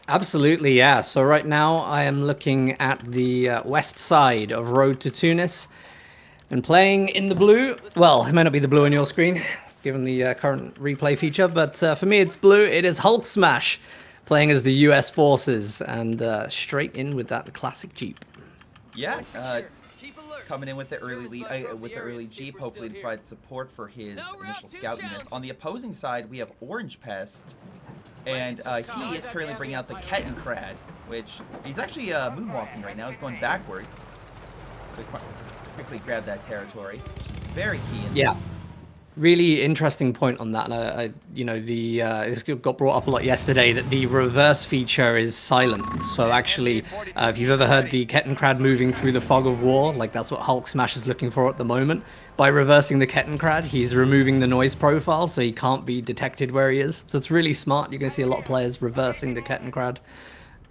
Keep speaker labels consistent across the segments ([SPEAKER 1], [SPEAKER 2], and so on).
[SPEAKER 1] Absolutely, yeah. So right now I am looking at the west side of Road to Tunis and playing in the blue. Well, it may not be the blue on your screen, given the current replay feature, but for me it's blue. It is HulkSmash playing as the US forces and straight in with that classic Jeep.
[SPEAKER 2] Yeah, coming in with the early lead, with the early Jeep, hopefully to provide support for his initial scout units. On the opposing side, we have Orangepest, and he is currently bringing out the Kettenkrad, which he's actually moonwalking right now. He's going backwards to quickly grab that territory, which is very key in this.
[SPEAKER 1] Really interesting point on that. You know, this got brought up a lot yesterday that the reverse feature is silent. So actually, if you've ever heard the Kettenkrad moving through the fog of war, like that's what HulkSmash is looking for at the moment. By reversing the Kettenkrad, he's removing the noise profile, so he can't be detected where he is. So it's really smart. You're going to see a lot of players reversing the Kettenkrad.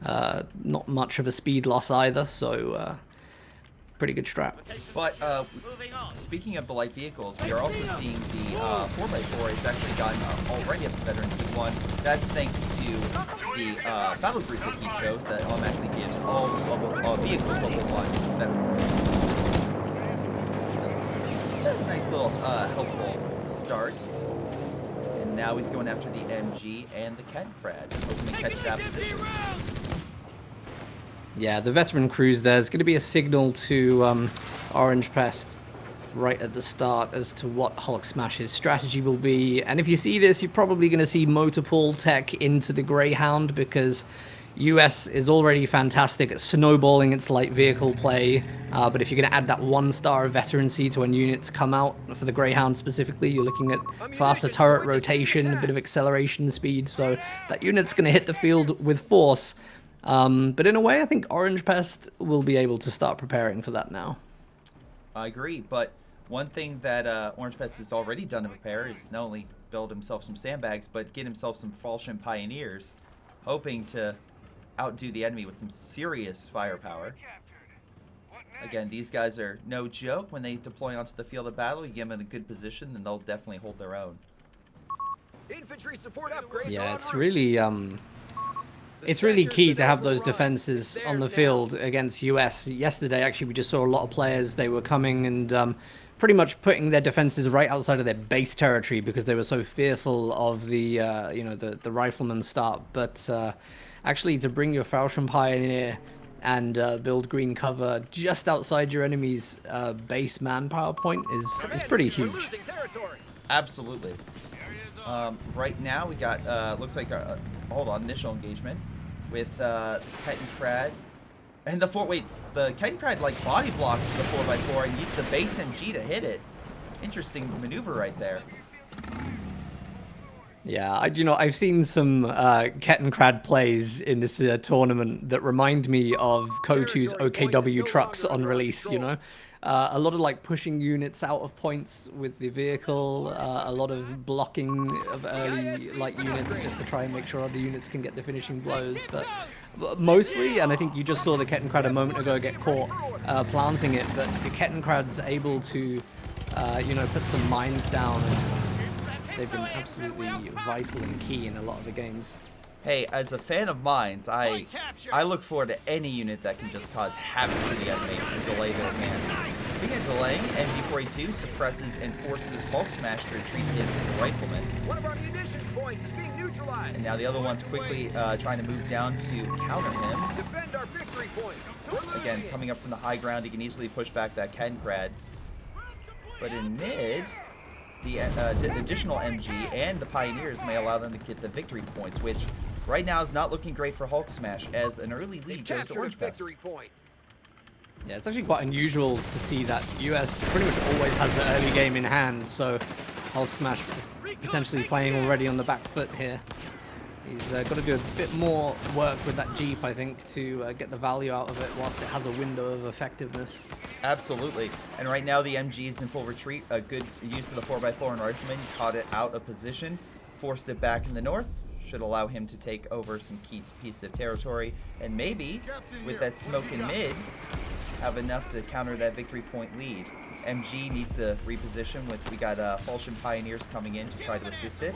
[SPEAKER 1] Not much of a speed loss either, so pretty good strat.
[SPEAKER 2] But speaking of the light vehicles, we are also seeing the 4x4 has actually gotten already up to Veteran T1. That's thanks to the battle group that he chose that automatically gives all vehicles level 1 veterans. So, nice little helpful start. And now he's going after the MG and the Kettenkrad, hoping to catch that position.
[SPEAKER 1] Yeah, the veteran cruise there's going to be a signal to Orangepest right at the start as to what HulkSmash's strategy will be. And if you see this, you're probably going to see multiple tech into the Greyhound because US is already fantastic at snowballing its light vehicle play. But if you're going to add that 1 star of veterancy to when units come out, for the Greyhound specifically, you're looking at faster turret rotation, a bit of acceleration speed. So that unit's going to hit the field with force. But in a way, I think Orangepest will be able to start preparing for that now.
[SPEAKER 2] I agree, but one thing that Orangepest has already done to prepare is not only build himself some sandbags, but get himself some Falchion Pioneers, hoping to outdo the enemy with some serious firepower. Again, these guys are no joke. When they deploy onto the field of battle, you get them in a good position, and they'll definitely hold their own.
[SPEAKER 3] Infantry support upgrades.
[SPEAKER 1] Yeah, it's really key to have those defenses on the field against US. Yesterday, actually, we just saw a lot of players. They were coming and pretty much putting their defenses right outside of their base territory because they were so fearful of the the rifleman start. But actually, to bring your Falchion Pioneer and build green cover just outside your enemy's base manpower point is pretty huge.
[SPEAKER 2] Absolutely. Right now, we got looks like hold on, initial engagement with Kettenkrad and the Kettenkrad like body blocked the 4x4 and used the base MG to hit it. Interesting maneuver right there.
[SPEAKER 1] Yeah, I've seen some Kettenkrad plays in this tournament that remind me of CoH3's OKW trucks on release, you know? A lot of like pushing units out of points with the vehicle, a lot of blocking of early light units just to try and make sure other units can get the finishing blows. But mostly, and I think you just saw the Kettenkrad a moment ago get caught planting it, but the Kettenkrad's able to, put some mines down. And they've been absolutely vital and key in a lot of the games.
[SPEAKER 2] Hey, as a fan of mines, I look forward to any unit that can just cause havoc to the enemy and delay their advance. Speaking of delaying, MG42 suppresses and forces HulkSmash to retreat his rifleman.
[SPEAKER 3] One of our munitions points is being neutralized.
[SPEAKER 2] And now the other one's quickly trying to move down to counter him.
[SPEAKER 3] Defend our victory point.
[SPEAKER 2] Again, coming up from the high ground, he can easily push back that Kettenkrad. But in mid, the additional MG and the Pioneers may allow them to get the victory points, which right now is not looking great for HulkSmash as an early lead goes to Orangepest.
[SPEAKER 1] Yeah, it's actually quite unusual to see that US pretty much always has the early game in hand, so HulkSmash is potentially playing already on the back foot here. He's got to do a bit more work with that Jeep, I think, to get the value out of it whilst it has a window of effectiveness.
[SPEAKER 2] Absolutely. And right now the MG is in full retreat. A good use of the 4x4 and Rifleman. He caught it out of position, forced it back in the north. Should allow him to take over some key piece of territory. And maybe, with that smoke in mid, have enough to counter that victory point lead. MG needs to reposition with, we got Falchion Pioneers coming in to try to assist it.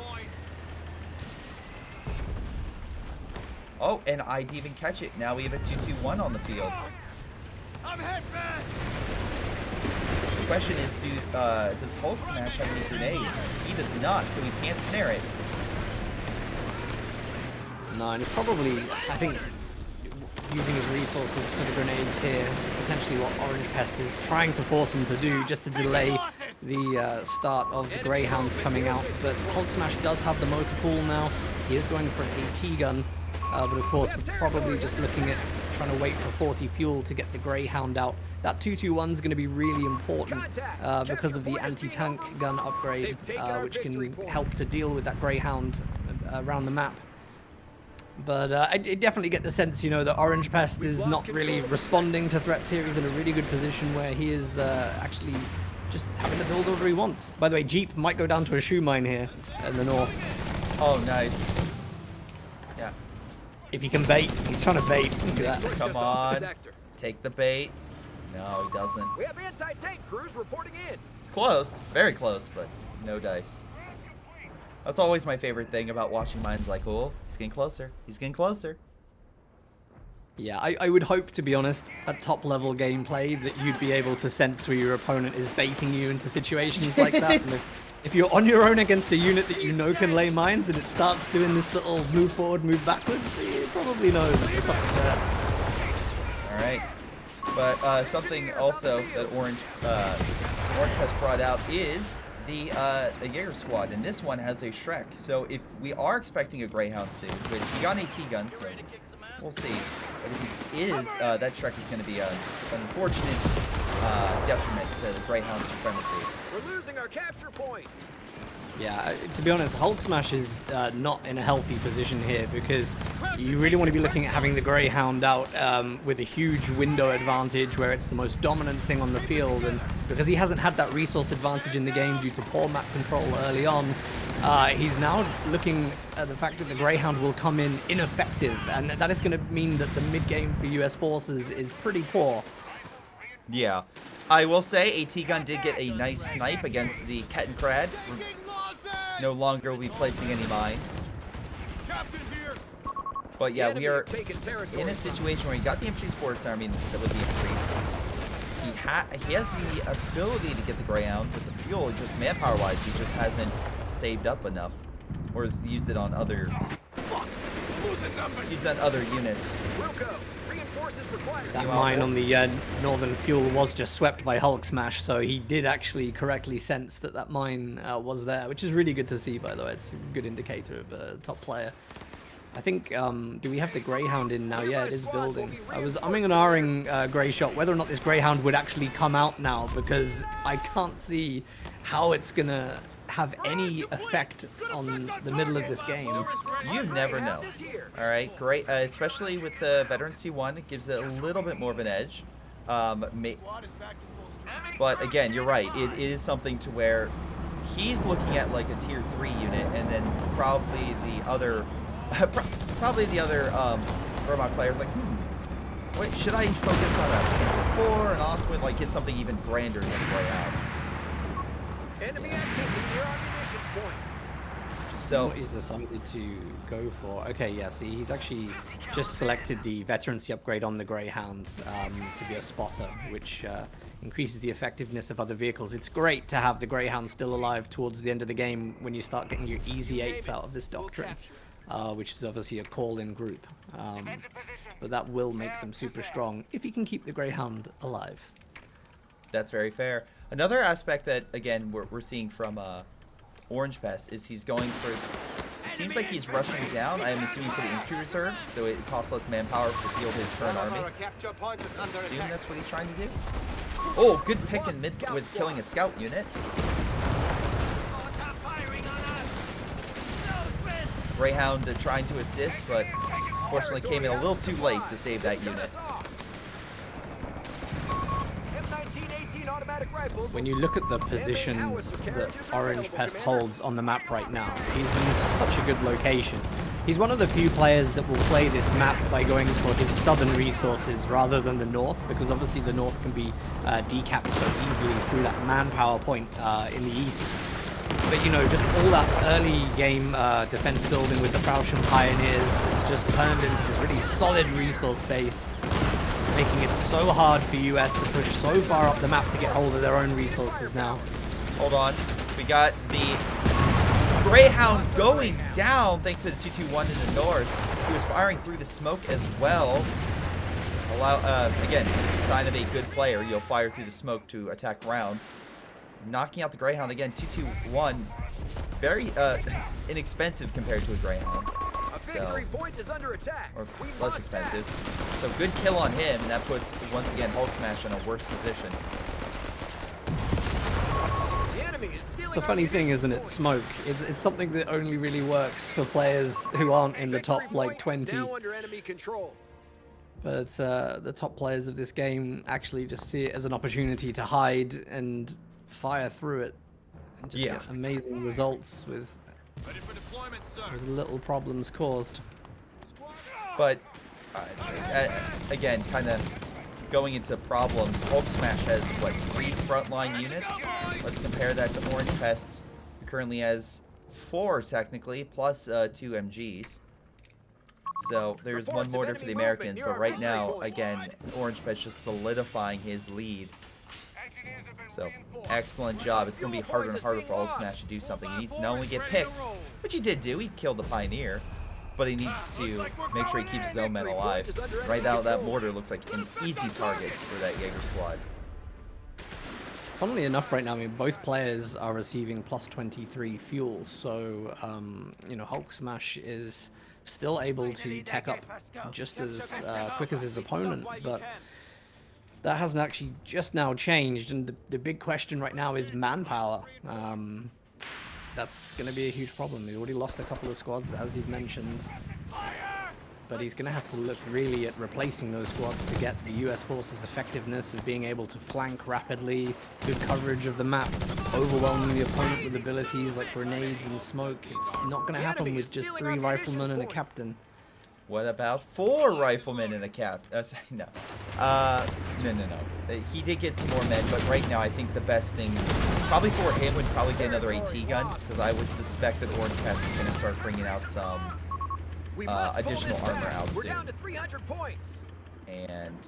[SPEAKER 2] Oh, and I didn't even catch it. Now we have a 2-2-1 on the field.
[SPEAKER 3] I'm hit, man.
[SPEAKER 2] The question is, does HulkSmash have any grenades? He does not, so he can't snare it.
[SPEAKER 1] No, and it's probably, I think, using his resources for the grenades here, potentially what Orangepest is trying to force him to do, just to delay the start of the Greyhounds coming out. But HulkSmash does have the motor pool now. He is going for an AT gun, but of course we're probably just looking at trying to wait for 40 fuel to get the Greyhound out. That 2-2-1 is going to be really important because of the anti-tank gun upgrade, which can help to deal with that Greyhound around the map. But I definitely get the sense, you know, that Orangepest is not really responding to threats here. He's in a really good position where he is actually just having to build whatever he wants. By the way, Jeep might go down to a shoe mine here in the north.
[SPEAKER 2] Oh, nice. Yeah.
[SPEAKER 1] If he can bait, he's trying to bait. Look at that.
[SPEAKER 2] Come on. Take the bait. No, he doesn't.
[SPEAKER 3] We have anti-tank crews reporting in.
[SPEAKER 2] It's close. Very close, but no dice. That's always my favorite thing about watching mines, like, oh, he's getting closer. He's getting closer.
[SPEAKER 1] Yeah, I would hope, to be honest, at top-level gameplay that you'd be able to sense where your opponent is baiting you into situations like that. And if you're on your own against a unit that you know can lay mines and it starts doing this little move forward, move backwards, you probably know that there's something there.
[SPEAKER 2] All right. But something also that Orangepest brought out is the Jaeger squad, and this one has a Shrek. So if we are expecting a Greyhound soon, which he got an AT gun, so we'll see. But if he is, that Shrek is going to be an unfortunate detriment to the Greyhound supremacy.
[SPEAKER 3] We're losing our capture point.
[SPEAKER 1] Yeah, to be honest, HulkSmash is not in a healthy position here because you really want to be looking at having the Greyhound out with a huge window advantage where it's the most dominant thing on the field, and because he hasn't had that resource advantage in the game due to poor map control early on, he's now looking at the fact that the Greyhound will come in ineffective, and that is going to mean that the mid-game for US forces is pretty poor.
[SPEAKER 2] Yeah. I will say AT gun did get a nice snipe against the Kettenkrad. No longer will be placing any mines. But yeah, we are in a situation where he got the infantry sports army and the ability infantry. He has the ability to get the Greyhound, but the fuel, just manpower wise, he just hasn't saved up enough. Or has used it on other units.
[SPEAKER 1] That mine on the northern fuel was just swept by HulkSmash, so he did actually correctly sense that that mine was there, which is really good to see, by the way. It's a good indicator of a top player. I think, do we have the Greyhound in now? Yeah, it is building. I was umming and ahhing Greyshot whether or not this Greyhound would actually come out now, because I can't see how it's going to have any effect on the middle of this game.
[SPEAKER 2] You never know. All right, great. Especially with the Veteran C1, it gives it a little bit more of an edge. But again, you're right. It is something to where he's looking at like a tier 3 unit, and then probably the other Vermont players like, wait, should I focus on a 4 and also like get something even grander than Greyhound?
[SPEAKER 3] Enemy activity near our munitions point.
[SPEAKER 1] So what he's decided to go for. Okay, yeah, see, he's actually just selected the veterancy upgrade on the Greyhound to be a spotter, which increases the effectiveness of other vehicles. It's great to have the Greyhound still alive towards the end of the game when you start getting your easy 8s out of this doctrine, which is obviously a call-in group. But that will make them super strong if you can keep the Greyhound alive.
[SPEAKER 2] That's very fair. Another aspect that, again, we're seeing from Orangepest is he's going for... It seems like he's rushing down, I'm assuming, for the infantry reserves, so it costs less manpower to field his current army. I assume that's what he's trying to do. Oh, good pick in mid with killing a scout unit. Greyhound trying to assist, but unfortunately came in a little too late to save that unit.
[SPEAKER 1] When you look at the positions that Orangepest holds on the map right now, he's in such a good location. He's one of the few players that will play this map by going for his southern resources rather than the north, because obviously the north can be decapped so easily through that manpower point in the east. But you know, just all that early game defense building with the Falchion Pioneers has just turned into this really solid resource base, making it so hard for US to push so far up the map to get hold of their own resources now.
[SPEAKER 2] Hold on. We got the Greyhound going down thanks to the 221 in the north. He was firing through the smoke as well. Again, sign of a good player. You'll fire through the smoke to attack ground. Knocking out the Greyhound again, 221. Very inexpensive compared to a Greyhound.
[SPEAKER 3] A victory point is under attack.
[SPEAKER 2] Or
[SPEAKER 3] We
[SPEAKER 2] less
[SPEAKER 3] must
[SPEAKER 2] expensive.
[SPEAKER 3] act.
[SPEAKER 2] So good kill on him, and that puts, once again, HulkSmash in a worse position.
[SPEAKER 3] The enemy is stealing
[SPEAKER 1] It's a funny
[SPEAKER 3] our
[SPEAKER 1] thing, isn't it?
[SPEAKER 3] munitions
[SPEAKER 1] Smoke. It's something that only really works for players who aren't in the top
[SPEAKER 3] Victory
[SPEAKER 1] like
[SPEAKER 3] point
[SPEAKER 1] 20.
[SPEAKER 3] now under enemy control.
[SPEAKER 1] But the top players of this game actually just see it as an opportunity to hide and fire through it and just get amazing results with little problems caused.
[SPEAKER 2] But again, kind of going into problems, HulkSmash has, what, 3 frontline units? Let's compare that to Orangepest, who currently has 4, technically, plus 2 MGs. So there's one mortar for the Americans, but right now, again, Orangepest just solidifying his lead. So, excellent job. It's going to be harder and harder for HulkSmash to do something. He needs to not only get picks, which he did do, he killed the Pioneer, but he needs to make sure he keeps his own men alive. Right now, that mortar looks like an easy target for that Jaeger squad.
[SPEAKER 1] Funnily enough, right now, I mean, both players are receiving plus 23 fuel, so, you know, HulkSmash is still able to tech up just as quick as his opponent, but that hasn't actually just now changed, and the big question right now is manpower. That's going to be a huge problem. He already lost a couple of squads, as you've mentioned, but he's going to have to look really at replacing those squads to get the US forces' effectiveness of being able to flank rapidly, good coverage of the map, overwhelming the opponent with abilities like grenades and smoke. It's not going to happen with just 3 riflemen and a captain.
[SPEAKER 2] What about 4 riflemen and a cap? No. No. He did get some more men, but right now I think the best thing, probably for him, would probably get another AT gun, because I would suspect that Orangepest is going to start bringing out some additional armor out
[SPEAKER 3] We're
[SPEAKER 2] soon.
[SPEAKER 3] down to 300 points.
[SPEAKER 2] And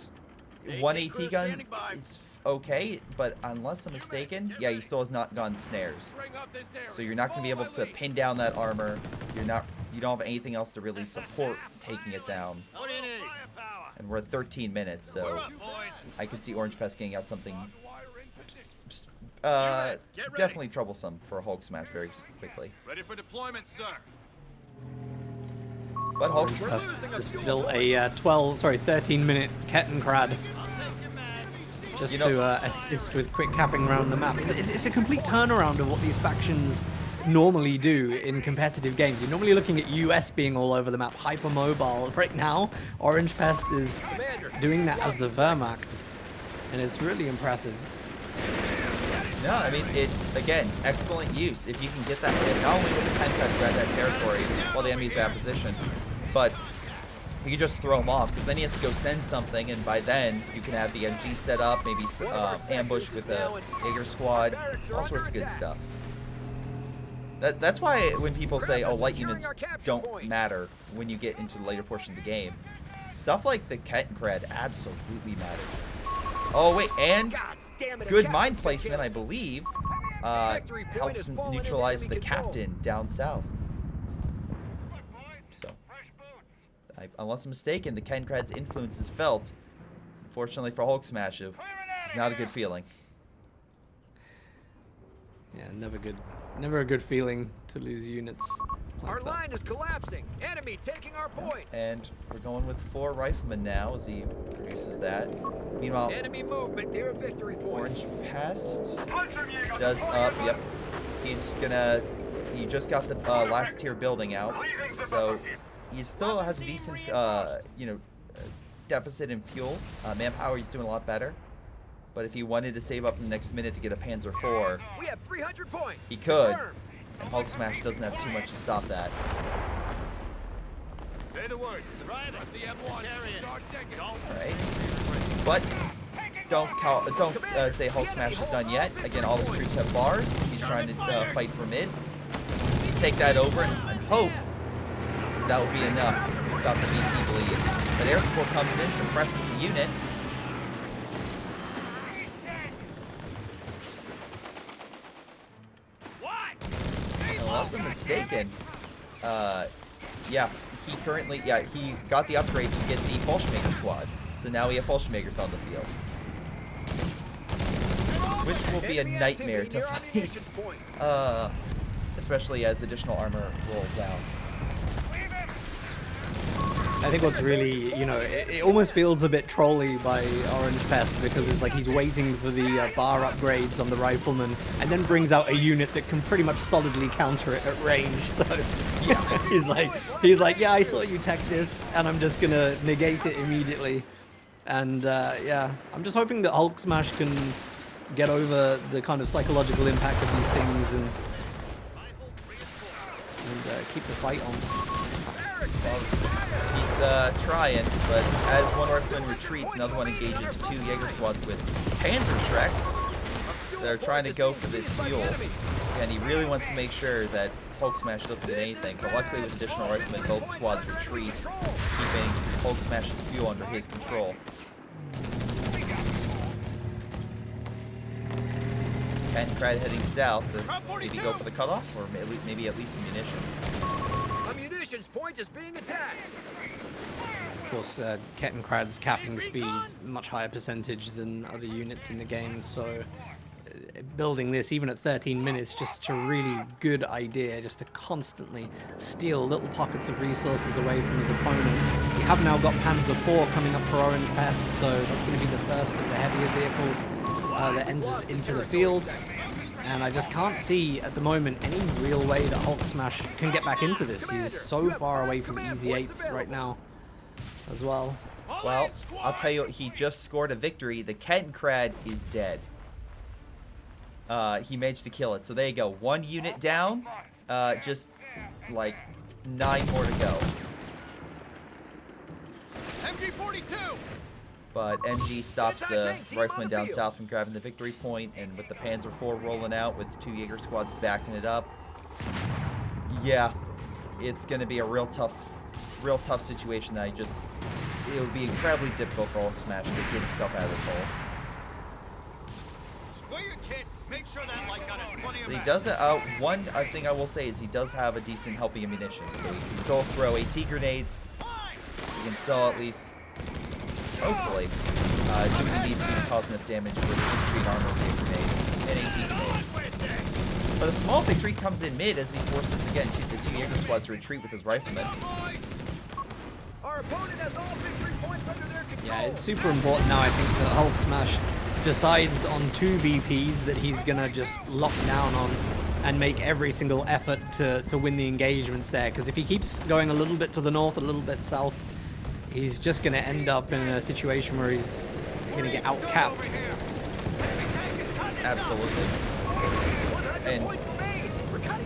[SPEAKER 2] 1 AT gun is okay, but unless I'm mistaken, yeah, he still has not gone snares. So you're not going to be able to pin down that armor. You don't have anything else to really support taking it down. And we're at 13 minutes, so I could see Orangepest getting out something definitely troublesome for HulkSmash very quickly.
[SPEAKER 4] Ready for deployment, sir.
[SPEAKER 2] But HulkSmash
[SPEAKER 1] Just built a 13-minute Kettenkrad just to assist with quick capping around the map. It's a complete turnaround of what these factions normally do in competitive games. You're normally looking at US being all over the map, hypermobile. Right now, Orangepest is doing that as the Wehrmacht, and it's really impressive.
[SPEAKER 2] No, I mean, again, excellent use. If you can get that hit, not only with the pen cut grab that territory while the enemy's out of position, but you can just throw him off, because then he has to go send something, and by then you can have the MG set up, maybe ambush with a Jaeger squad, all sorts of good stuff. That's why when people say, oh, light units don't matter when you get into the later portion of the game, stuff like the Kettenkrad absolutely matters. Oh, wait, and good mine placement, I believe, helps neutralize the captain down south. So, unless I'm mistaken, the Kettenkrad's influence is felt. Unfortunately for HulkSmash, it's not a good feeling.
[SPEAKER 1] Yeah, never a good feeling to lose units. Like
[SPEAKER 3] Our
[SPEAKER 1] that.
[SPEAKER 3] line is collapsing. Enemy taking our points.
[SPEAKER 2] And we're going with 4 riflemen now as he produces that. Meanwhile,
[SPEAKER 3] Enemy movement near a victory point.
[SPEAKER 2] Orangepest does up. Yep. He just got the last tier building out, so he still has a decent, deficit in fuel. Manpower, he's doing a lot better. But if he wanted to save up in the next minute to get a Panzer IV,
[SPEAKER 3] We have 300 points.
[SPEAKER 2] he could.
[SPEAKER 3] Confirmed.
[SPEAKER 2] And HulkSmash doesn't have too much to stop that.
[SPEAKER 4] Say the words. Right. The M1.
[SPEAKER 2] Alright. But don't say HulkSmash is done yet. Again, all the troops have bars. He's trying to fight for mid. Take that over and hope that will be enough to stop the VP bleed. But air support comes in, suppresses the unit. Unless I'm mistaken, yeah, he got the upgrade to get the Folkvard squad. So now we have Folkvard's on the field. Which will be a nightmare to fight. Especially as additional armor rolls out.
[SPEAKER 1] I think what's really, you know, it almost feels a bit trolly by Orangepest because it's like he's waiting for the bar upgrades on the rifleman and then brings out a unit that can pretty much solidly counter it at range. So yeah, he's like, yeah, I saw you tech this and I'm just gonna negate it immediately. And yeah, I'm just hoping that HulkSmash can get over the kind of psychological impact of these things and keep the fight on.
[SPEAKER 2] Well, he's trying, but as one rifleman retreats, another one engages two Jaeger squads with Panzer Shreks. They're trying to go for this fuel, and he really wants to make sure that HulkSmash doesn't get anything, but luckily with additional riflemen, both squads retreat, keeping HulkSmash's fuel under his control. Crad heading south to maybe go for the cutoff, or maybe at least the munitions.
[SPEAKER 3] A munitions point is being attacked.
[SPEAKER 1] Of course, Kettenkrad's capping speed much higher percentage than other units in the game, so building this even at 13 minutes just a really good idea, just to constantly steal little pockets of resources away from his opponent. We have now got Panzer IV coming up for Orangepest, so that's going to be the first of the heavier vehicles that enters into the field. And I just can't see at the moment any real way that HulkSmash can get back into this. He's so far away from easy 8s right now as well.
[SPEAKER 2] Well, I'll tell you what, he just scored a victory. The Kettenkrad is dead. He managed to kill it. So there you go. One unit down. Just like 9 more to go.
[SPEAKER 3] MG-42.
[SPEAKER 2] But MG stops the rifleman down south from grabbing the victory point, and with the Panzer IV rolling out with 2 Jaeger squads backing it up, yeah, it's going to be a real tough situation. That it would be incredibly difficult for HulkSmash to get himself out of this hole. But he does one thing I will say is he does have a decent helping ammunition. So he can still throw AT grenades. He can still at least, hopefully, do what he needs to cause enough damage with infantry and armor grenades and AT grenades. But a small victory comes in mid as he forces again the 2 Jaeger squads to retreat with his riflemen.
[SPEAKER 3] Our opponent has all victory points under their control.
[SPEAKER 1] Yeah, it's super important now, I think, that HulkSmash decides on 2 VPs that he's gonna just lock down on and make every single effort to win the engagements there, because if he keeps going a little bit to the north, a little bit south, he's just gonna end up in a situation where he's gonna get out-capped.
[SPEAKER 2] Absolutely. And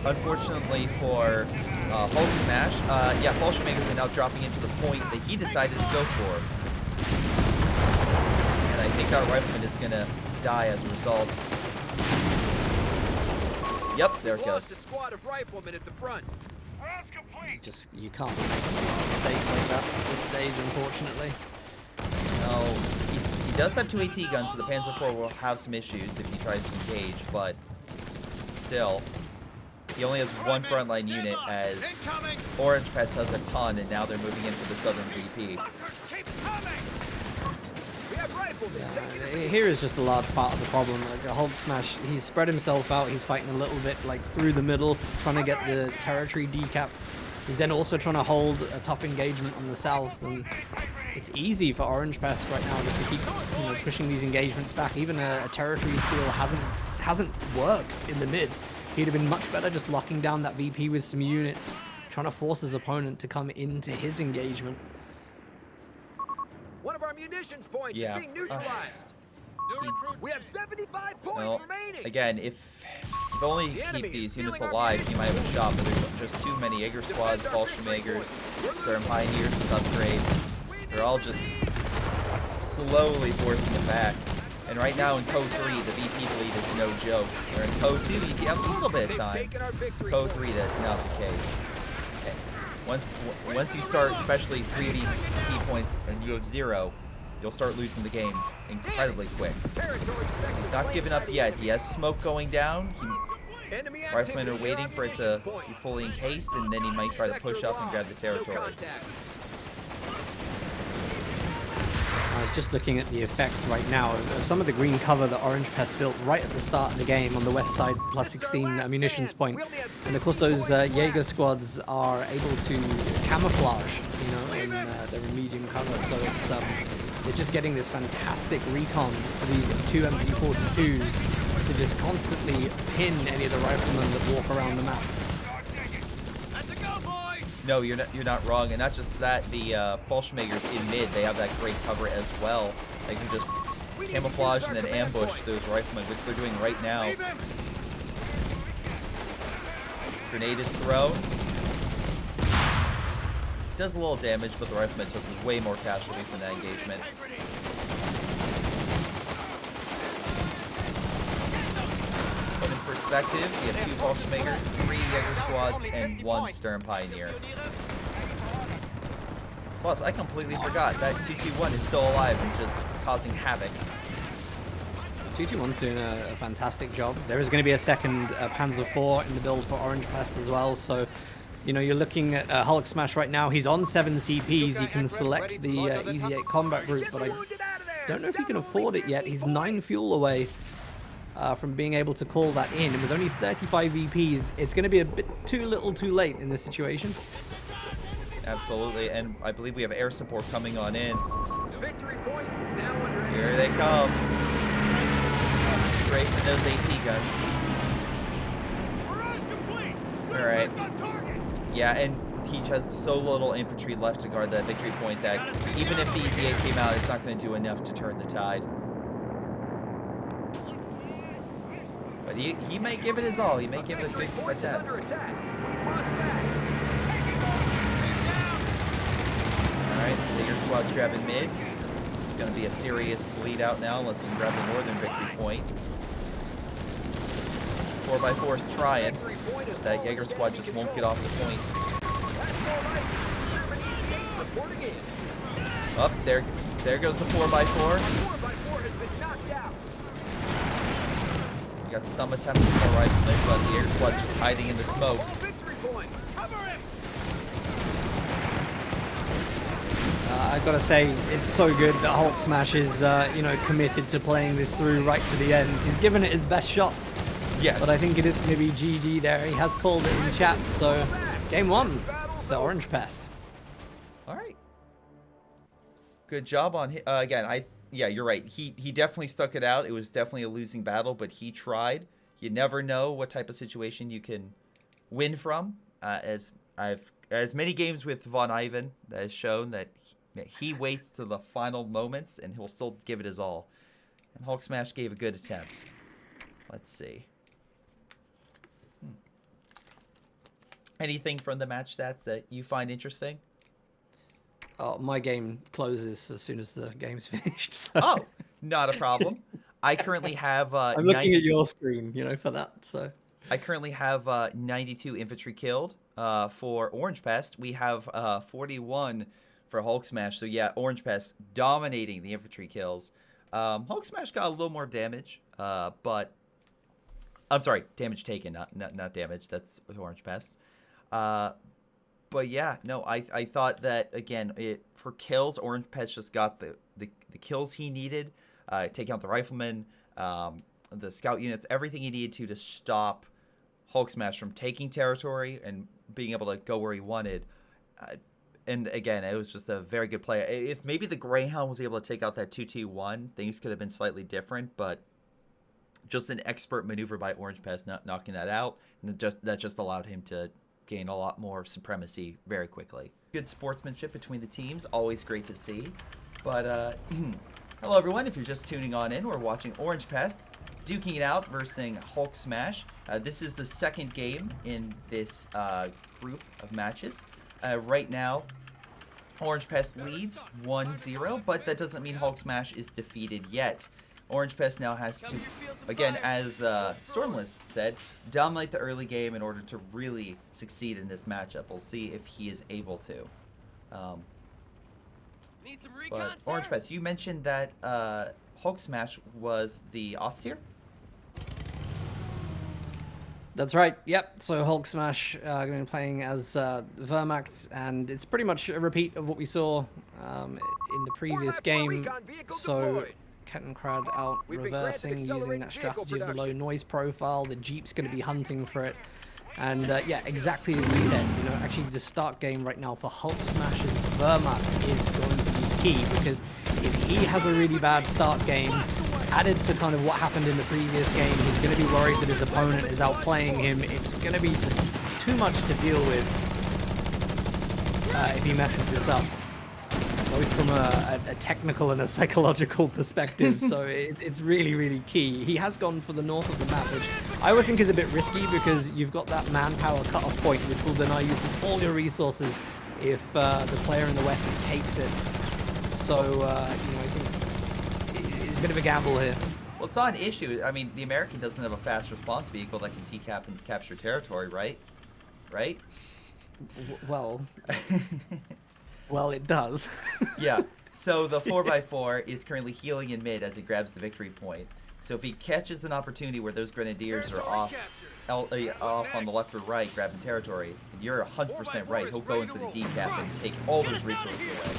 [SPEAKER 2] unfortunately for HulkSmash, yeah, Folkvard are now dropping into the point that he decided to go for. And I think our rifleman is going to die as a result. Yep, there it goes.
[SPEAKER 3] A squad of riflemen at the front.
[SPEAKER 1] You can't make mistakes like that at this stage, unfortunately.
[SPEAKER 2] No, he does have 2 AT guns, so the Panzer IV will have some issues if he tries to engage, but still, he only has 1 frontline unit as Orangepest has a ton, and now they're moving in for the southern VP.
[SPEAKER 1] Yeah, here is just a large part of the problem. Like HulkSmash, he's spread himself out. He's fighting a little bit like through the middle, trying to get the territory decap. He's then also trying to hold a tough engagement on the south, and it's easy for Orangepest right now just to keep pushing these engagements back. Even a territory steal hasn't worked in the mid. He'd have been much better just locking down that VP with some units, trying to force his opponent to come into his engagement.
[SPEAKER 3] One of our munitions points is being neutralized. We have 75 points remaining.
[SPEAKER 2] Again, if only keep these units alive, he might have a shot, but there's just too many Jaeger squads, Fallschirmjägers, Sturm Pioneers with upgrades. They're all just slowly forcing it back. And right now in CoH3, the VP lead is no joke. Where in CoH2, you have a little bit of time. CoH3, that's not the case. Okay. Once you start, especially 3 VP points, and you have 0, you'll start losing the game incredibly quick. He's not giving up yet. He has smoke going down. Riflemen are waiting for it to be fully encased, and then he might try to push up and grab the territory.
[SPEAKER 1] I was just looking at the effect right now of some of the green cover that Orangepest built right at the start of the game on the west side, plus 16 munitions point. And of course those Jaeger squads are able to camouflage, you know, in they're in medium cover, so it's they're just getting this fantastic recon for these 2 MP42s to just constantly pin any of the riflemen that walk around the map.
[SPEAKER 2] No, you're not wrong, and not just that. The Folkvard in mid, they have that great cover as well. They can just camouflage and then ambush those riflemen, which they're doing right now. Grenade is thrown. Does a little damage, but the rifleman took way more casualties in that engagement. Put in perspective, we have 2 Folkvard, 3 Jaeger squads, and 1 Stern Pioneer. Plus, I completely forgot that 221 is still alive and just causing havoc.
[SPEAKER 1] 221's doing a fantastic job. There is going to be a second Panzer IV in the build for Orangepest as well, so you know, you're looking at HulkSmash right now. He's on 7 CPs. He can select the Easy 8 combat group, but I don't know if he can afford it yet. He's 9 fuel away from being able to call that in. And with only 35 VPs, it's going to be a bit too little too late in this situation.
[SPEAKER 2] Absolutely, and I believe we have air support coming on in.
[SPEAKER 3] Victory point now under
[SPEAKER 2] Here they come. Straight for those AT guns. Alright. Yeah, and he has so little infantry left to guard that victory point that even if the ETA came out, it's not going to do enough to turn the tide. But he may give it his all. He may give it a big attempt. Alright, Jaeger squad's grabbing mid. It's going to be a serious bleed out now unless he can grab the northern victory point. 4x4's trying. That Jaeger squad just won't get off the point. Up there goes the 4x4. We got some attempts to pull riflemen, but the Jaeger squad's just hiding in the smoke.
[SPEAKER 1] I gotta say, it's so good that HulkSmash is, you know, committed to playing this through right to the end. He's given it his best shot.
[SPEAKER 2] Yes.
[SPEAKER 1] But I think it is going to be GG there. He has called it in chat, so game 1. So Orangepest.
[SPEAKER 2] All right. Good job on again. Yeah, you're right. He definitely stuck it out. It was definitely a losing battle, but he tried. You never know what type of situation you can win from. As many games with Von Ivan that has shown that he waits to the final moments and he'll still give it his all. And HulkSmash gave a good attempt. Let's see. Anything from the match stats that you find interesting?
[SPEAKER 1] Oh, my game closes as soon as the game's finished. So.
[SPEAKER 2] Oh, not a problem. I currently have.
[SPEAKER 1] I'm looking at your screen, you know, for that. So
[SPEAKER 2] I currently have 92 infantry killed for Orangepest. We have 41 for HulkSmash. So yeah, Orangepest dominating the infantry kills. HulkSmash got a little more damage, but I'm sorry, damage taken, not damage. That's with Orangepest. But yeah, no, I thought that again for kills, Orangepest just got the kills he needed, take out the riflemen, the scout units, everything he needed to stop HulkSmash from taking territory and being able to go where he wanted. And again, it was just a very good play. If maybe the Greyhound was able to take out that 2T1, things could have been slightly different, but just an expert maneuver by Orangepest knocking that out, and that just allowed him to gain a lot more supremacy very quickly. Good sportsmanship between the teams, always great to see. But hello everyone, if you're just tuning on in, we're watching Orangepest duking it out versus HulkSmash. This is the second game in this group of matches. Right now, Orangepest leads 1-0, but that doesn't mean HulkSmash is defeated yet. Orangepest now has to, again, as Stormless said, dominate the early game in order to really succeed in this matchup. We'll see if he is able to. But Orangepest, you mentioned that HulkSmash was the austere?
[SPEAKER 1] That's right. Yep. So HulkSmash going to be playing as Wehrmacht, and it's pretty much a repeat of what we saw in the previous game. So Kettenkrad out reversing using that strategy of the low noise profile. The Jeep's going to be hunting for it. And yeah, exactly as you said, you know, actually the start game right now for HulkSmash's Wehrmacht is going to be key, because if he has a really bad start game, added to kind of what happened in the previous game, he's going to be worried that his opponent is outplaying him. It's going to be just too much to deal with if he messes this up, both from a technical and a psychological perspective. So it's really, really key. He has gone for the north of the map, which I always think is a bit risky, because you've got that manpower cutoff point, which will deny you from all your resources if the player in the west takes it. So, you know, I think it's a bit of a gamble here.
[SPEAKER 2] Well, it's not an issue. I mean, the American doesn't have a fast response vehicle that can TCAP and capture territory, right? Right?
[SPEAKER 1] Well, well, it does.
[SPEAKER 2] Yeah. So the 4x4 is currently healing in mid as it grabs the victory point. So if he catches an opportunity where those grenadiers are off on the left or right grabbing territory, and you're 100% right, he'll go in for the decap and take all those resources away.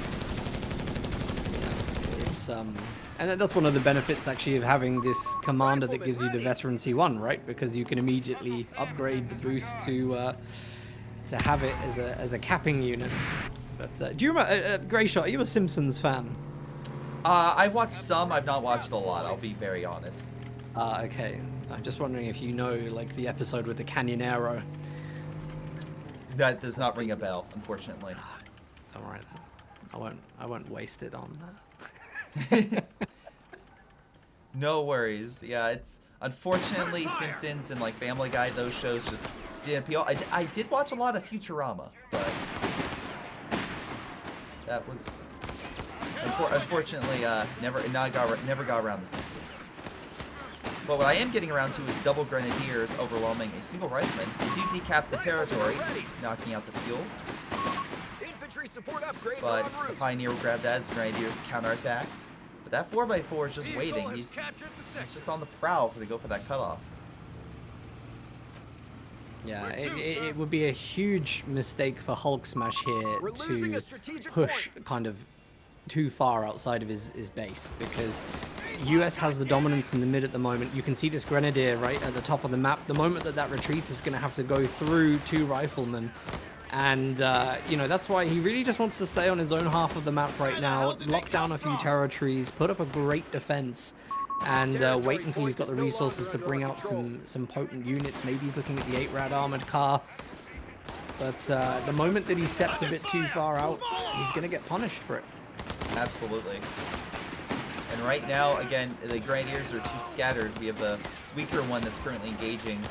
[SPEAKER 1] It's and that's one of the benefits actually of having this commander that gives you the veteran C1, right? Because you can immediately upgrade the boost to have it as a capping unit. But do you remember, Greyshot, are you a Simpsons fan?
[SPEAKER 2] I've watched some. I've not watched a lot. I'll be very honest.
[SPEAKER 1] Okay. I'm just wondering if you know, like, the episode with the Canyonero.
[SPEAKER 2] That does not ring a bell, unfortunately.
[SPEAKER 1] Don't worry then. I won't waste it on that.
[SPEAKER 2] No worries. Yeah, it's unfortunately Simpsons and like Family Guy. Those shows just didn't appeal. I did watch a lot of Futurama, but that was unfortunately never got around the Simpsons. But what I am getting around to is double grenadiers overwhelming a single rifleman. They do decap the territory, knocking out the fuel. But the Pioneer will grab that as grenadiers counterattack. But that 4x4 is just waiting. He's just on the prowl for to go for that cutoff.
[SPEAKER 1] Yeah, it would be a huge mistake for HulkSmash here to push kind of too far outside of his base, because US has the dominance in the mid at the moment. You can see this grenadier right at the top of the map. The moment that retreats is going to have to go through two riflemen. And, you know, that's why he really just wants to stay on his own half of the map right now, lock down a few territories, put up a great defense, and wait until he's got the resources to bring out some potent units. Maybe he's looking at the 8-rad armored car. But the moment that he steps a bit too far out, he's going to get punished for it.
[SPEAKER 2] Absolutely. And right now, again, the Grenadiers are too scattered. We have the weaker one that's currently engaging.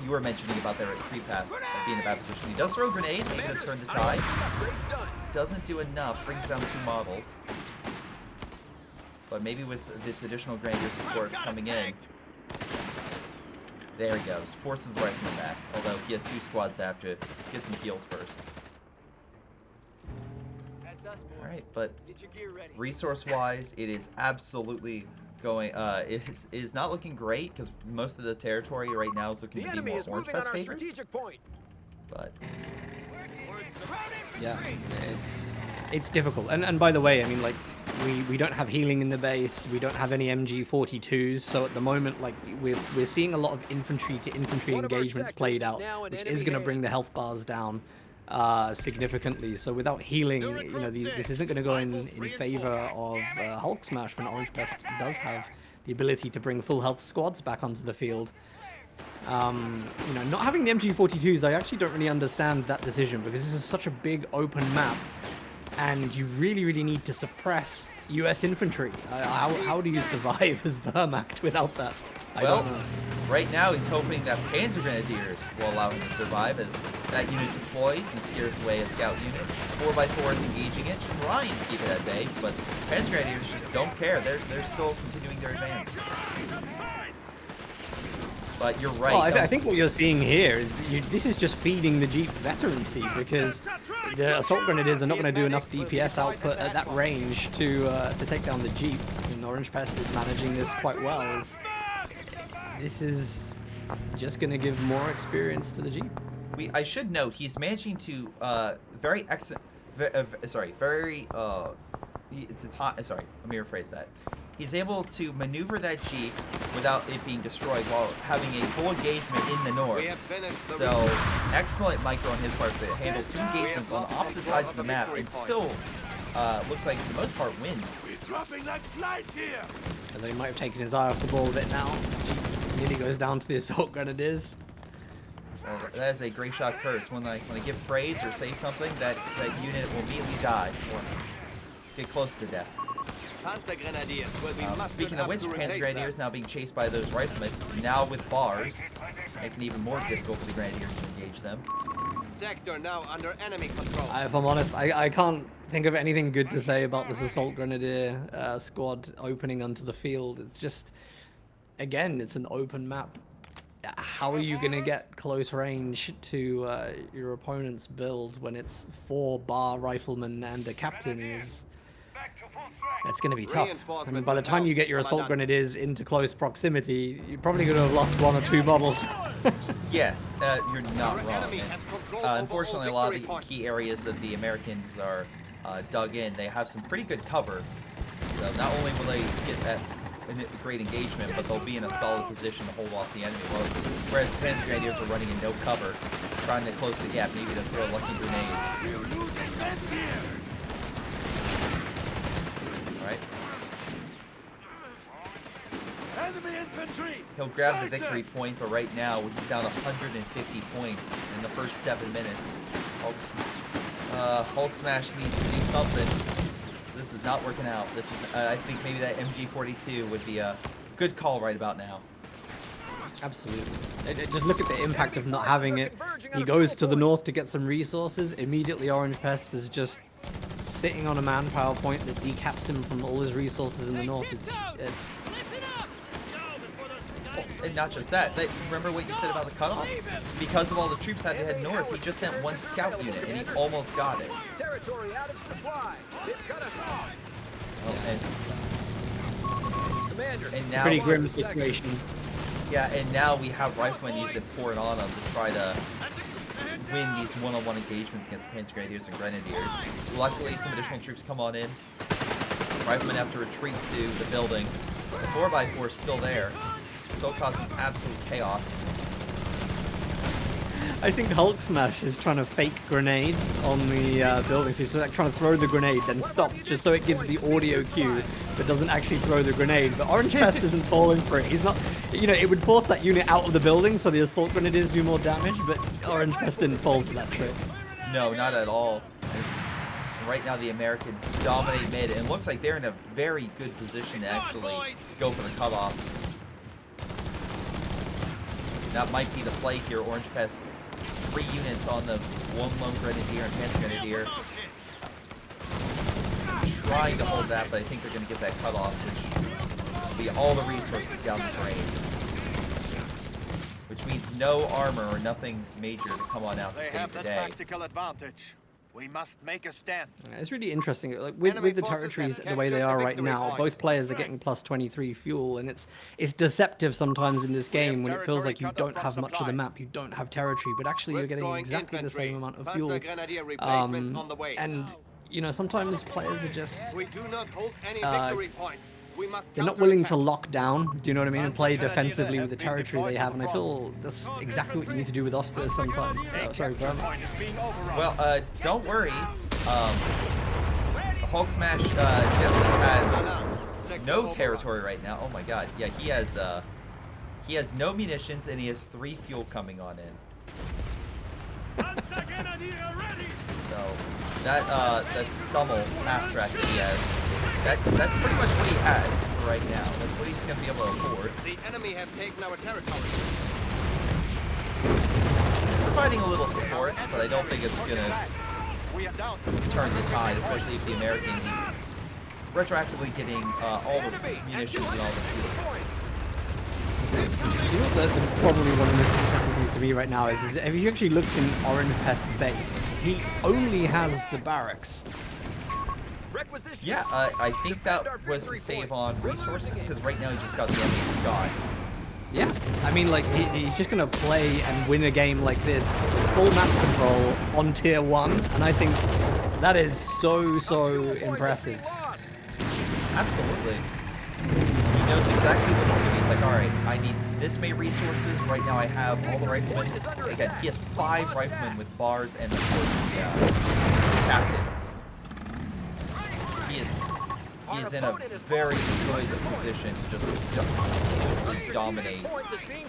[SPEAKER 2] You were mentioning about their retreat path being in a bad position. He does throw a grenade, maybe to turn the tide. Doesn't do enough, brings down 2 models. But maybe with this additional Grenadier support coming in. There he goes. Forces the rifleman back. Although he has 2 squads to have to get some heals first. Alright, but resource-wise, it is absolutely going, it is not looking great, because most of the territory right now is looking to be more Orangepest favored. But
[SPEAKER 1] yeah, it's difficult. And by the way, I mean, like, we don't have healing in the base, we don't have any MG42s, so at the moment, like, we're seeing a lot of infantry to infantry engagements played out, which is going to bring the health bars down significantly. So without healing, you know, this isn't going to go in favor of HulkSmash when Orangepest does have the ability to bring full health squads back onto the field. You know, not having the MG42s, I actually don't really understand that decision, because this is such a big open map, and you really, really need to suppress US infantry. How do you survive as Wehrmacht without that? I don't know.
[SPEAKER 2] Right now, he's hoping that Panzer Grenadiers will allow him to survive as that unit deploys and scares away a scout unit. 4x4 is engaging it, trying to keep it at bay, but Panzer Grenadiers just don't care. They're still continuing their advance. But you're right.
[SPEAKER 1] Well, I think what you're seeing here is that this is just feeding the Jeep veterancy, because the assault grenadiers are not going to do enough DPS output at that range to take down the Jeep. And Orangepest is managing this quite well. This is just going to give more experience to the Jeep.
[SPEAKER 2] I should note he's managing to let me rephrase that. He's able to maneuver that Jeep without it being destroyed while having a full engagement in the north. So, excellent micro on his part to handle 2 engagements on opposite sides of the map and still looks like for the most part win.
[SPEAKER 1] Although he might have taken his eye off the ball a bit now. Jeep nearly goes down to the assault grenadiers.
[SPEAKER 2] Well, that is a Greyshot curse. When I give praise or say something, that unit will immediately die or get close to death. Speaking of which, Panzer Grenadiers now being chased by those riflemen, now with bars, making it even more difficult for the Grenadiers to engage them.
[SPEAKER 3] Sector now under enemy control.
[SPEAKER 1] If I'm honest, I can't think of anything good to say about this assault grenadier squad opening onto the field. It's just, again, it's an open map. How are you going to get close range to your opponent's build when it's 4 bar riflemen and a captain? It's going to be tough. I mean, by the time you get your assault grenadiers into close proximity, you're probably going to have lost 1 or 2 models.
[SPEAKER 2] Yes, you're not wrong. And, unfortunately, a lot of the key areas that the Americans are dug in, they have some pretty good cover. So not only will they get that great engagement, but they'll be in a solid position to hold off the enemy load. Whereas Panzer Grenadiers are running in no cover, trying to close the gap, maybe to throw a lucky grenade. Alright. He'll grab the victory point, but right now he's down 150 points in the first 7 minutes. HulkSmash needs to do something. This is not working out. This is, I think maybe that MG42 would be a good call right about now.
[SPEAKER 1] Absolutely. Just look at the impact of not having it. He goes to the north to get some resources. Immediately, Orangepest is just sitting on a manpower point that decaps him from all his resources in the north. It's
[SPEAKER 2] and not just that. Remember what you said about the cutoff? Because of all the troops that they had north, he just sent 1 scout unit, and he almost got it.
[SPEAKER 3] Territory out of supply. They've cut us off.
[SPEAKER 2] And now,
[SPEAKER 1] pretty grim situation.
[SPEAKER 2] Yeah, and now we have riflemen using pouring on them to try to win these one-on-one engagements against Panzer Grenadiers and Grenadiers. Luckily, some additional troops come on in. Riflemen have to retreat to the building. The 4x4 is still there. Still causing absolute chaos.
[SPEAKER 1] I think HulkSmash is trying to fake grenades on the building. So he's like trying to throw the grenade, then stop, just so it gives the audio cue, but doesn't actually throw the grenade. But Orangepest isn't falling for it. He's not, it would force that unit out of the building so the assault grenadiers do more damage, but Orangepest didn't fall for that trick.
[SPEAKER 2] No, not at all. Right now the Americans dominate mid, and it looks like they're in a very good position to actually go for the cutoff. That might be the play here. Orangepest, 3 units on the 1 lone Grenadier and Panzer Grenadier. Trying to hold that, but I think they're going to get that cutoff, which will be all the resources down the drain. Which means no armor or nothing major to come on out to save the day.
[SPEAKER 3] Tactical advantage. We must make a stand.
[SPEAKER 1] It's really interesting. Like with the territories the way they are right now, both players are getting plus 23 fuel, and it's deceptive sometimes in this game when it feels like you don't have much of the map, you don't have territory, but actually you're getting exactly the same amount of fuel. And sometimes players are just they're not willing to lock down, do you know what I mean, and play defensively with the territory they have, and I feel that's exactly what you need to do with Oster sometimes. Sorry, Vermin.
[SPEAKER 2] Well, don't worry. HulkSmash definitely has no territory right now. Oh my god. Yeah, he has no munitions, and he has 3 fuel coming on in. So that Stummel half track that he has, that's pretty much what he has right now. That's what he's gonna be able to afford.
[SPEAKER 3] The enemy have taken our territory.
[SPEAKER 2] Providing a little support, but I don't think it's gonna turn the tide, especially if the American, he's retroactively getting all the munitions and all the food.
[SPEAKER 1] You know what probably one of the most interesting things to me right now is if you actually looked in Orangepest's base, he only has the barracks.
[SPEAKER 2] Yeah, I think that was to save on resources, because right now he just got the M8 Scott.
[SPEAKER 1] Yeah, I mean, like, he's just going to play and win a game like this, full map control on tier 1, and I think that is so impressive.
[SPEAKER 2] Absolutely. He knows exactly what he's doing. He's like, alright, I need this many resources. Right now I have all the riflemen. Again, he has 5 riflemen with bars and, of course, the captain. He is in a very good position to just continuously dominate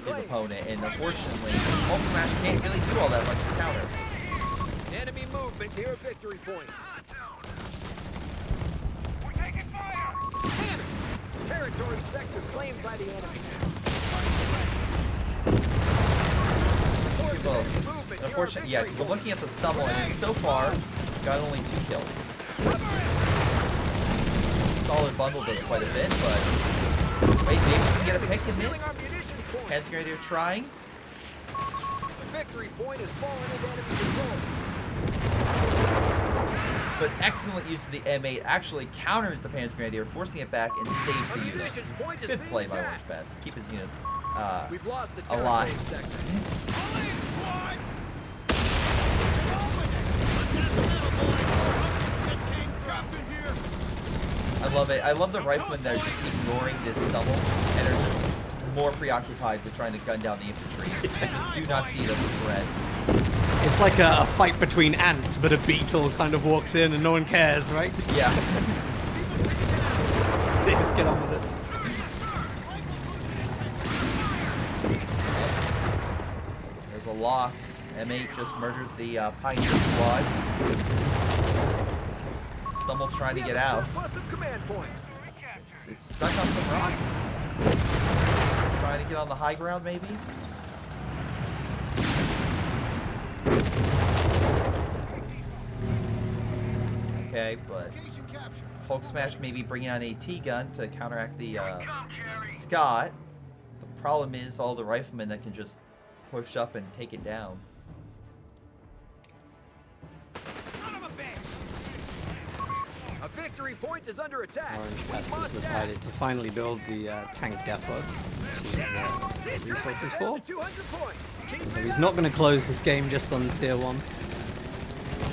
[SPEAKER 2] his opponent, and unfortunately, HulkSmash can't really do all that much to counter.
[SPEAKER 3] Enemy movement near victory point.
[SPEAKER 4] We're taking fire!
[SPEAKER 3] Damn it! Territory sector claimed by the enemy.
[SPEAKER 2] Well, unfortunately, yeah, we're looking at the Stummel, and so far, got only 2 kills. Solid bundle does quite a bit, but wait, maybe we can get a pick in mid. Panzer Grenadier trying.
[SPEAKER 3] Victory point is falling into enemy control.
[SPEAKER 2] But excellent use of the M8 actually counters the Panzer Grenadier, forcing it back and saves the unit. Good play by Orangepest. Keep his units
[SPEAKER 3] We've lost the
[SPEAKER 2] alive. I love it. I love the riflemen that are just ignoring this Stummel and are just more preoccupied with trying to gun down the infantry. I just do not see it as a threat.
[SPEAKER 1] It's like a fight between ants, but a beetle kind of walks in and no one cares, right?
[SPEAKER 2] Yeah.
[SPEAKER 1] They just get on with it.
[SPEAKER 2] There's a loss. M8 just murdered the Pioneer squad. Stummel trying to get out. It's stuck on some rocks. Trying to get on the high ground, maybe? Okay, but HulkSmash maybe bringing on a T-gun to counteract the Scott. The problem is all the riflemen that can just push up and take it down.
[SPEAKER 3] A victory point is under attack.
[SPEAKER 1] Orangepest has decided to finally build the tank depot, which is resources for. So he's not going to close this game just on tier 1.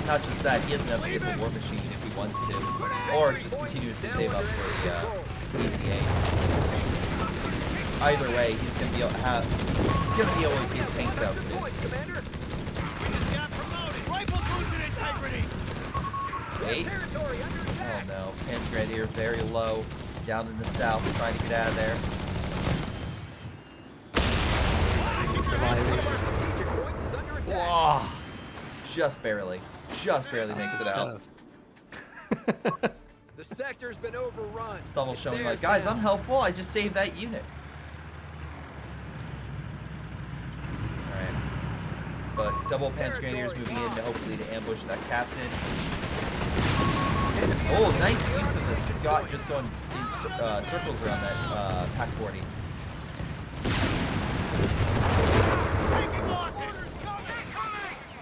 [SPEAKER 2] Not just that, he has enough to get the War Machine if he wants to, or just continues to save up for the EZA. Either way, he's going to be able to get tanks out soon. Wait. Oh no, Panzer Grenadier very low, down in the south, trying to get out of there.
[SPEAKER 1] Surviving.
[SPEAKER 2] Whoa. Just barely makes it out.
[SPEAKER 3] The sector's been overrun.
[SPEAKER 2] Stummel showing like, guys, I'm helpful. I just saved that unit. All right, but double Panzer Grenadiers moving in to hopefully to ambush that captain. Oh, nice use of the Scott just going in circles around that Pack 40.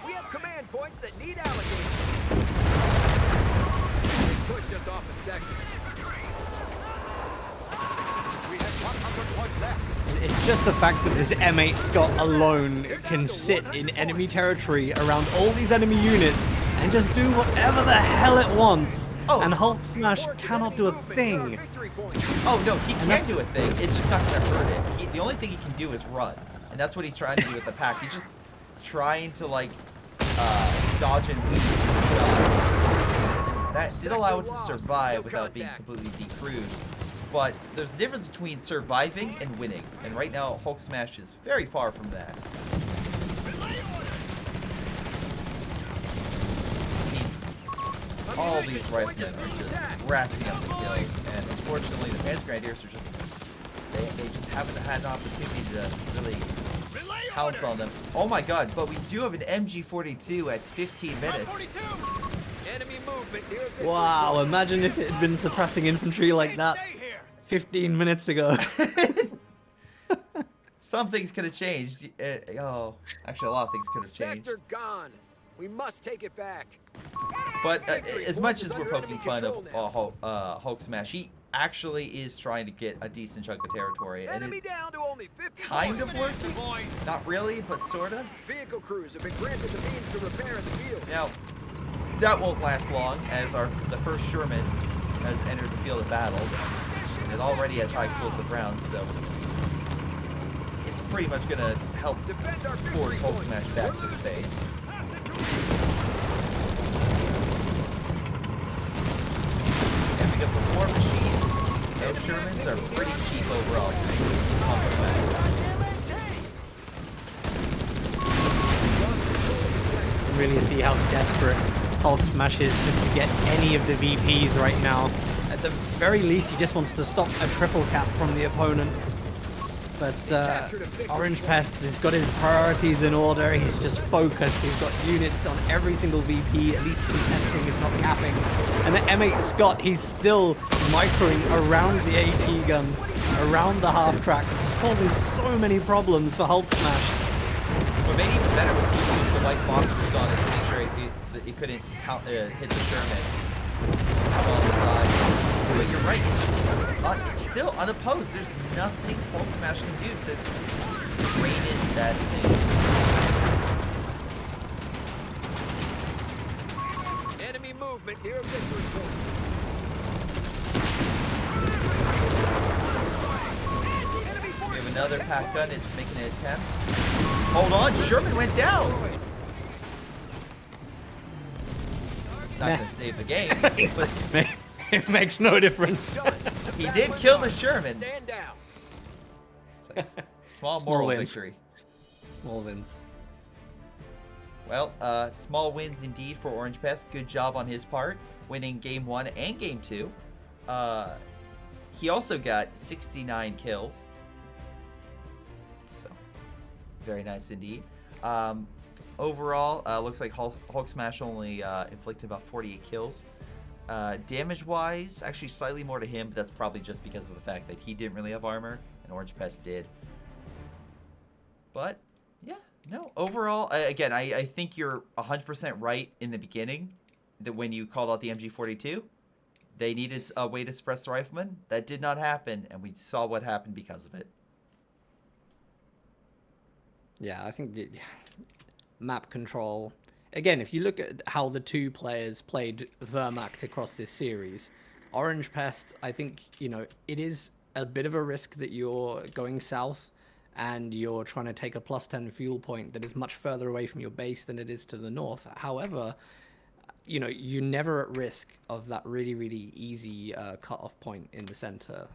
[SPEAKER 3] We have command points that need allocated. They pushed us off a sector. We have 100 points left.
[SPEAKER 1] It's just the fact that this M8 Scott alone can sit in enemy territory around all these enemy units and just do whatever the hell it wants.
[SPEAKER 2] Oh.
[SPEAKER 1] And HulkSmash cannot do a thing.
[SPEAKER 2] Oh no, he can do a thing. It's just not going to hurt it. The only thing he can do is run, and that's what he's trying to do with the pack. He's just trying to like dodge and weave shots. That did allow it to survive without being completely decrewed. But there's a difference between surviving and winning, and right now HulkSmash is very far from that. all these riflemen are just racking up the kills, and unfortunately the Panzer Grenadiers are just, they just haven't had an opportunity to really pounce on them. Oh my god, but we do have an MG42 at 15 minutes.
[SPEAKER 3] Enemy movement near
[SPEAKER 1] Wow, imagine if it had been suppressing infantry like that 15 minutes ago.
[SPEAKER 2] Some things could have changed. Oh, actually a lot of things could have changed.
[SPEAKER 3] Sector gone. We must take it back.
[SPEAKER 2] But as much as we're poking fun of HulkSmash, he actually is trying to get a decent chunk of territory, and
[SPEAKER 3] Enemy
[SPEAKER 2] it's
[SPEAKER 3] down to only 50
[SPEAKER 2] kind of working. Not really, but sorta.
[SPEAKER 3] Vehicle crews have been granted the means to repair in the field.
[SPEAKER 2] Now, that won't last long, as the first Sherman has entered the field of battle, and it already has high explosive rounds, so it's pretty much gonna help force HulkSmash back to the base. And because of War Machine, those Shermans are pretty cheap overall, so they can just pump them back.
[SPEAKER 1] Really see how desperate HulkSmash is just to get any of the VPs right now. At the very least, he just wants to stop a triple cap from the opponent. But Orangepest has got his priorities in order. He's just focused. He's got units on every single VP, at least contesting, if not capping. And the M8 Scott, he's still microing around the AT gun, around the half track, just causing so many problems for HulkSmash.
[SPEAKER 2] What made it even better was he used the white phosphorus on it to make sure he couldn't hit the Sherman. Come on the side. But you're right, it's just still unopposed. There's nothing HulkSmash can do to rein in that thing.
[SPEAKER 3] Enemy movement near victory point.
[SPEAKER 2] We have another pack gun. It's making an attempt. Hold on, Sherman went down. Not gonna save the game, but
[SPEAKER 1] it makes no difference.
[SPEAKER 2] he did kill the Sherman.
[SPEAKER 3] Stand down.
[SPEAKER 2] It's like small moral
[SPEAKER 1] wins.
[SPEAKER 2] victory.
[SPEAKER 1] Small wins.
[SPEAKER 2] Well, small wins indeed for Orangepest. Good job on his part, winning game 1 and game 2. He also got 69 kills. So, very nice indeed. Overall, looks like HulkSmash only inflicted about 48 kills. Damage-wise, actually slightly more to him, but that's probably just because of the fact that he didn't really have armor, and Orangepest did. But, yeah, no. Overall, again, I think you're 100% right in the beginning, that when you called out the MG42, they needed a way to suppress the riflemen. That did not happen, and we saw what happened because of it.
[SPEAKER 1] Yeah, I think the map control. Again, if you look at how the two players played Wehrmacht across this series, Orangepest, I think, you know, it is a bit of a risk that you're going south and you're trying to take a +10 fuel point that is much further away from your base than it is to the north. However, you know, you're never at risk of that really, really easy cut-off point in the center,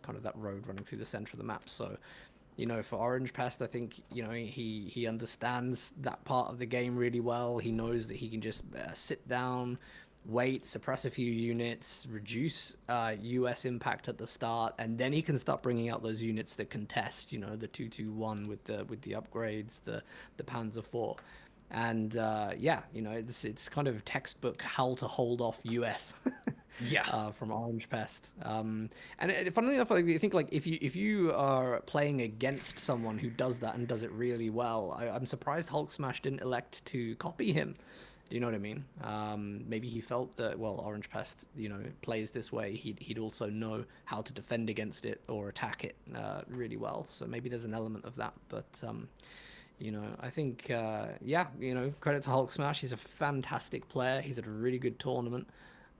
[SPEAKER 1] kind of that road running through the center of the map. So, you know, for Orangepest, I think, you know, he understands that part of the game really well. He knows that he can just sit down, wait, suppress a few units, reduce US impact at the start, and then he can start bringing out those units that contest, you know, the 221 with the upgrades, the Panzer IV. And yeah, you know, it's kind of textbook how to hold off US. Yeah. From Orangepest. And funnily enough, I think like if you are playing against someone who does that and does it really well, I'm surprised HulkSmash didn't elect to copy him. Do you know what I mean? Maybe he felt that, well, Orangepest, you know, plays this way. He'd also know how to defend against it or attack it really well. So maybe there's an element of that. But you know, I think yeah, you know, credit to HulkSmash. He's a fantastic player. He's had a really good tournament.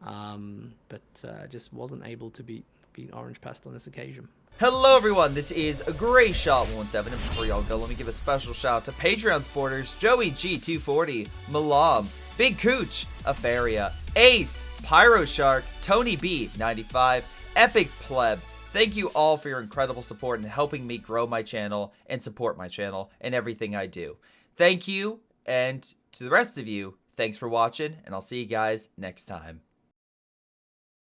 [SPEAKER 1] But just wasn't able to beat Orangepest on this occasion.
[SPEAKER 2] Hello everyone, this is Greyshot17, and before y'all go, let me give a special shout out to Patreon supporters Joey G240, Milam, Big Cooch, Aphyria, Ace, Pyro Shark, Tonybee 95, Epic Pleb. Thank you all for your incredible support and helping me grow my channel and support my channel and everything I do. Thank you, and to the rest of you, thanks for watching, and I'll see you guys next time.